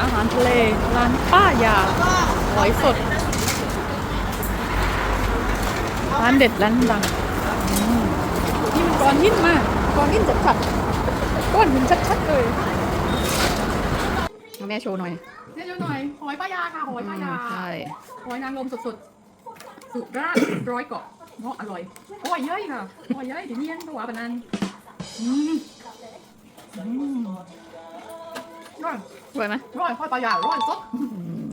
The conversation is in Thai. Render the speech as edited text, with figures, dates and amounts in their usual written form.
อาหารทะเลร้านป้ายาหอยสดร้านเด็ดร้านดังนี่มันก้อนหินมากก้อนหินชัดๆก้อนหินชัดๆเลยแม่โชว์หน่อยเดี๋ยวหน่อยหอยป้ายาค่ะหอยป้ายา ใช่ หอยนางรมสดๆสุราษฎร์ร้อยเกาะเงาะอร่อยหอยเย้ยค่ะหอยเย้ยเดี๋ยวเนียนตัวปะนันร้อย สวยไหม ร้อยหอยป้ายาร้อยสด